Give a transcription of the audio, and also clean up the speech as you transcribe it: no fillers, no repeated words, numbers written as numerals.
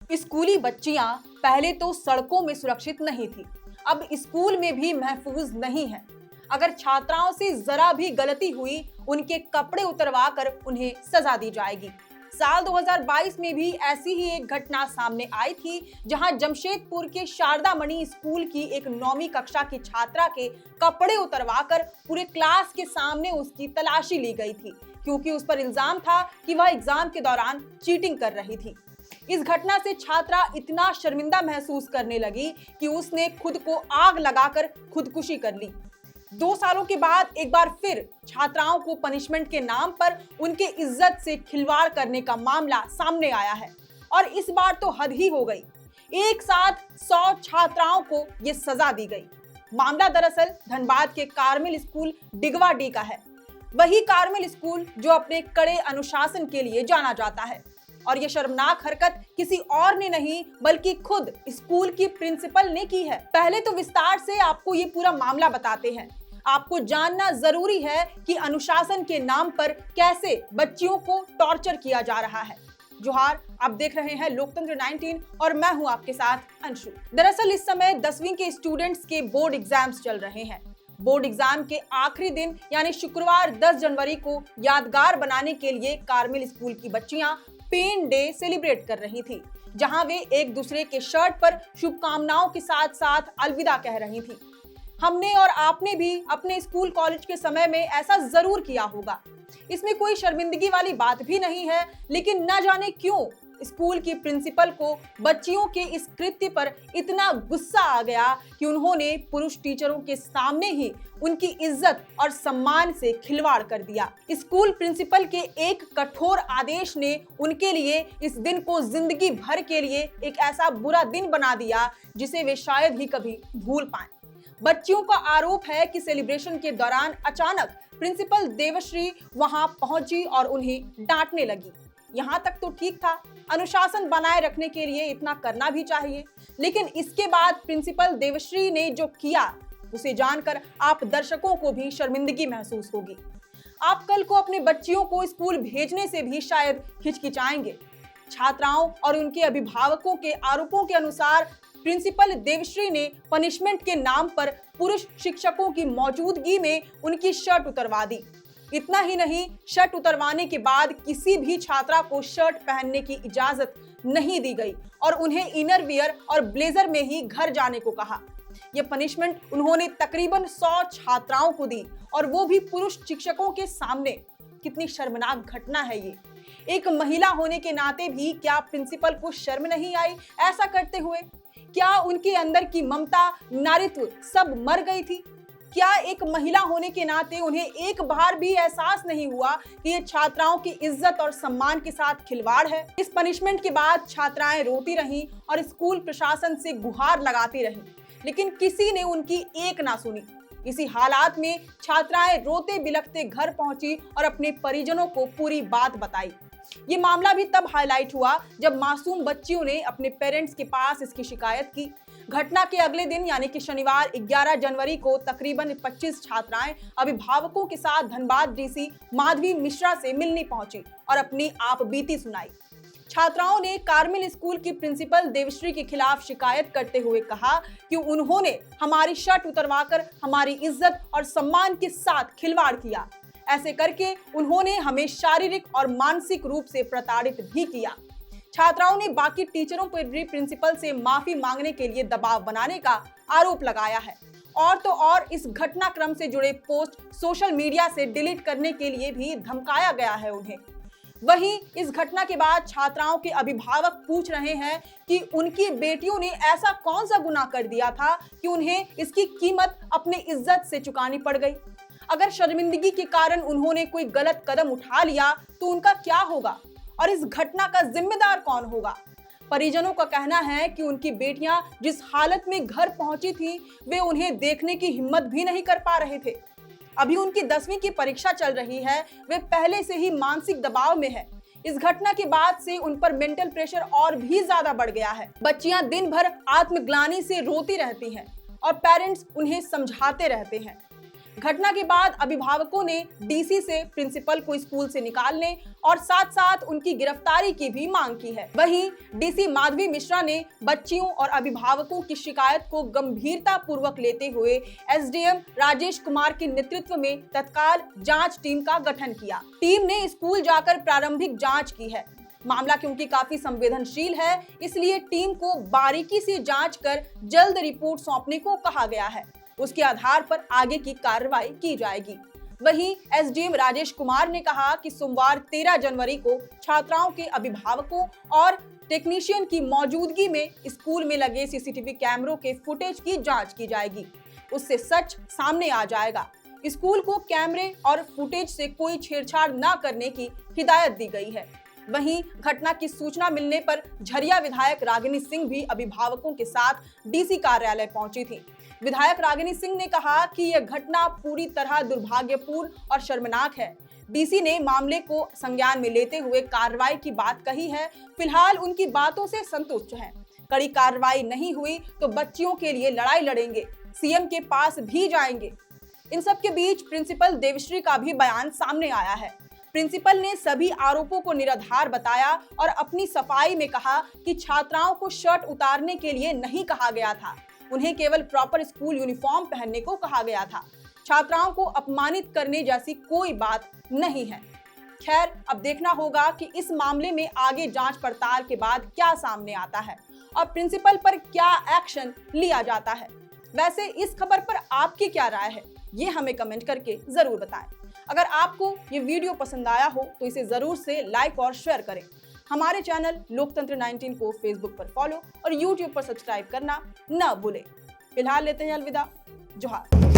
स्कूली बच्चियां पहले तो सड़कों में सुरक्षित नहीं थी, अब स्कूल में भी महफूज नहीं है। अगर छात्राओं से जरा भी गलती हुई, उनके कपड़े उतरवा कर उन्हें सजा दी जाएगी। साल 2022 में भी ऐसी ही एक घटना सामने आई थी, जहां जमशेदपुर के शारदा मणि स्कूल की एक 9वीं कक्षा की छात्रा के कपड़े उतरवाकर पूरे क्लास के सामने उसकी तलाशी ली गई थी, क्योंकि उस पर इल्जाम था कि वह एग्जाम के दौरान चीटिंग कर रही थी। इस घटना से छात्रा इतना शर्मिंदा महसूस करने लगी कि उसने खुद को आग लगाकर खुदकुशी कर ली। 2 सालों के बाद एक बार फिर छात्राओं को पनिशमेंट के नाम पर उनके इज्जत से खिलवाड़ करने का मामला सामने आया है, और इस बार तो हद ही हो गई। एक साथ 100 छात्राओं को ये सजा दी गई। मामला दरअसल धनबाद के कार्मेल स्कूल डिगवा डी का है। वही कार्मेल स्कूल जो अपने कड़े अनुशासन के लिए जाना जाता है, और ये शर्मनाक हरकत किसी और ने नहीं बल्कि खुद स्कूल की प्रिंसिपल ने की है। पहले तो विस्तार से आपको ये पूरा मामला बताते हैं। आपको जानना जरूरी है कि अनुशासन के नाम पर कैसे बच्चियों को टॉर्चर किया जा रहा है। जोहार, आप देख रहे हैं लोकतंत्र 19 और मैं हूं आपके साथ अंशु। दरअसल इस समय 10वीं के स्टूडेंट्स के बोर्ड एग्जाम्स चल रहे हैं। बोर्ड एग्जाम के आखिरी दिन यानी शुक्रवार 10 जनवरी को यादगार बनाने के लिए कार्मेल स्कूल की बच्चियां पेन डे सेलिब्रेट कर रही थी, जहां वे एक दूसरे के शर्ट पर शुभकामनाओं के साथ साथ अलविदा कह रही थी। हमने और आपने भी अपने स्कूल कॉलेज के समय में ऐसा जरूर किया होगा। इसमें कोई शर्मिंदगी वाली बात भी नहीं है, लेकिन न जाने क्यों स्कूल की प्रिंसिपल को बच्चियों के इस कृत्य पर इतना गुस्सा आ गया कि उन्होंने पुरुष टीचरों के सामने ही उनकी इज्जत और सम्मान से खिलवाड़ कर दिया। स्कूल प्रिंसिपल के एक कठोर आदेश ने उनके लिए इस दिन को जिंदगी भर के लिए एक ऐसा बुरा दिन बना दिया जिसे वे शायद ही कभी भूल पाएं। बच्चियों का आरोप है कि सेलिब्रेशन के दौरान अचानक प्रिंसिपल देवश्री वहां पहुंची और उन्हें डांटने लगी। यहाँ तक तो ठीक था, अनुशासन बनाए रखने के लिए इतना करना भी चाहिए, लेकिन इसके बाद प्रिंसिपल देवश्री ने जो किया उसे जानकर आप दर्शकों को भी शर्मिंदगी महसूस होगी। आप कल को अपने बच्चियों को स्कूल भेजने से भी शायद हिचकिचाएंगे। छात्राओं और उनके अभिभावकों के आरोपों के अनुसार प्रिंसिपल देवश्री ने पनिशमेंट के नाम पर पुरुष शिक्षकों की मौजूदगी में उनकी शर्ट उतरवा दी। इतना ही नहीं, शर्ट उतरवाने के बाद किसी भी छात्रा को शर्ट पहनने की इजाजत नहीं दी गई और उन्हें इनर वियर और ब्लेजर में ही घर जाने को कहा। यह पनिशमेंट उन्होंने तकरीबन 100 छात्राओं को दी, और वो भी पुरुष शिक्षकों के सामने। कितनी शर्मनाक घटना है ये। एक महिला होने के नाते भी क्या प्रिंसिपल को शर्म नहीं आई ऐसा करते हुए? क्या उनके अंदर की ममता, नारित्व सब मर गई थी? क्या एक महिला होने के नाते उन्हें एक बार भी एहसास नहीं हुआ कि ये छात्राओं की इज्जत और सम्मान के साथ खिलवाड़ है? इस पनिशमेंट के बाद छात्राएं रोती रहीं और स्कूल प्रशासन से गुहार लगाती रहीं, लेकिन किसी ने उनकी एक ना सुनी। इसी हालात में छात्राएं रोते बिलखते घर पहुंची और अपने परिजनों को पूरी बात बताई। ये मामला भी तब हाईलाइट हुआ जब मासूम बच्चियों ने अपने पेरेंट्स के पास इसकी शिकायत की। घटना के अगले दिन यानी कि शनिवार 11 जनवरी को तकरीबन 25 छात्राएं अभिभावकों के साथ धनबाद डीसी माधवी मिश्रा से मिलने पहुंची और अपनी आप बीती सुनाई। छात्राओं ने कार्मेल स्कूल की प्रिंसिपल देवश्री के खिलाफ शिकायत करते हुए कहा कि उन्होंने हमारी शर्ट उतरवाकर हमारी इज्जत और सम्मान के साथ खिलवाड़ किया। ऐसे करके उन्होंने हमें शारीरिक और मानसिक रूप से प्रताड़ित भी किया। छात्राओं ने बाकी टीचरों पर भी प्रिंसिपल से माफी मांगने के लिए दबाव बनाने का आरोप लगाया है, और तो और इस घटनाक्रम से जुड़े पोस्ट सोशल मीडिया से डिलीट करने के लिए भी धमकाया गया है उन्हें। वहीं इस घटना के बाद छात्राओं के अभिभावक पूछ रहे हैं कि उनकी बेटियों ने ऐसा कौन सा गुनाह कर दिया था कि उन्हें इसकी कीमत अपने इज्जत से चुकानी पड़ गई। अगर शर्मिंदगी के कारण उन्होंने कोई गलत कदम उठा लिया तो उनका क्या होगा, और इस घटना का जिम्मेदार कौन होगा? परिजनों का कहना है कि उनकी बेटियां जिस हालत में घर पहुंची थी, वे उन्हें देखने की हिम्मत भी नहीं कर पा रहे थे। अभी उनकी 10वीं की परीक्षा चल रही है, वे पहले से ही मानसिक दबाव में है। इस घटना के बाद से उन पर मेंटल प्रेशर और भी ज्यादा बढ़ गया है। बच्चियां दिन भर आत्मग्लानि से रोती रहती हैं और पेरेंट्स उन्हें समझाते रहते हैं। घटना के बाद अभिभावकों ने डीसी से प्रिंसिपल को स्कूल से निकालने और साथ साथ उनकी गिरफ्तारी की भी मांग की है। वहीं डीसी माधवी मिश्रा ने बच्चियों और अभिभावकों की शिकायत को गंभीरता पूर्वक लेते हुए एसडीएम राजेश कुमार के नेतृत्व में तत्काल जांच टीम का गठन किया। टीम ने स्कूल जाकर प्रारंभिक जांच की है। मामला क्योंकि काफी संवेदनशील है, इसलिए टीम को बारीकी से जांच कर जल्द रिपोर्ट सौंपने को कहा गया है। उसके आधार पर आगे की कार्रवाई की जाएगी। वहीं एसडीएम राजेश कुमार ने कहा कि सोमवार 13 जनवरी को छात्राओं के अभिभावकों और टेक्नीशियन की मौजूदगी में स्कूल में लगे सीसीटीवी कैमरों के फुटेज की जांच की जाएगी। उससे सच सामने आ जाएगा। स्कूल को कैमरे और फुटेज से कोई छेड़छाड़ न करने की हिदायत दी गई है। वहीं घटना की सूचना मिलने पर झरिया विधायक रागिनी सिंह भी अभिभावकों के साथ डीसी कार्यालय पहुंची थी। विधायक रागिनी सिंह ने कहा कि यह घटना पूरी तरह दुर्भाग्यपूर्ण और शर्मनाक है। डीसी ने मामले को संज्ञान में लेते हुए कार्रवाई की बात कही है। फिलहाल उनकी बातों से संतुष्ट हैं। कड़ी कार्रवाई नहीं हुई तो बच्चियों के लिए लड़ाई लड़ेंगे, सीएम के पास भी जाएंगे। इन सब के बीच प्रिंसिपल देवश्री का भी बयान सामने आया है। प्रिंसिपल ने सभी आरोपों को निराधार बताया और अपनी सफाई में कहा कि छात्राओं को शर्ट उतारने के लिए नहीं कहा गया था, उन्हें केवल प्रॉपर स्कूल यूनिफॉर्म पहनने को कहा गया था। छात्राओं को अपमानित करने जैसी कोई बात नहीं है। खैर, अब देखना होगा कि इस मामले में आगे जांच पड़ताल के बाद क्या सामने आता है और प्रिंसिपल पर क्या एक्शन लिया जाता है। वैसे इस खबर पर आपकी क्या राय है, ये हमें कमेंट करके जरूर बताएं। अगर आपको ये वीडियो पसंद आया हो तो इसे जरूर से लाइक और शेयर करें। हमारे चैनल लोकतंत्र 19 को फेसबुक पर फॉलो और यूट्यूब पर सब्सक्राइब करना न भूलें। फिलहाल लेते हैं अलविदा। जोहार।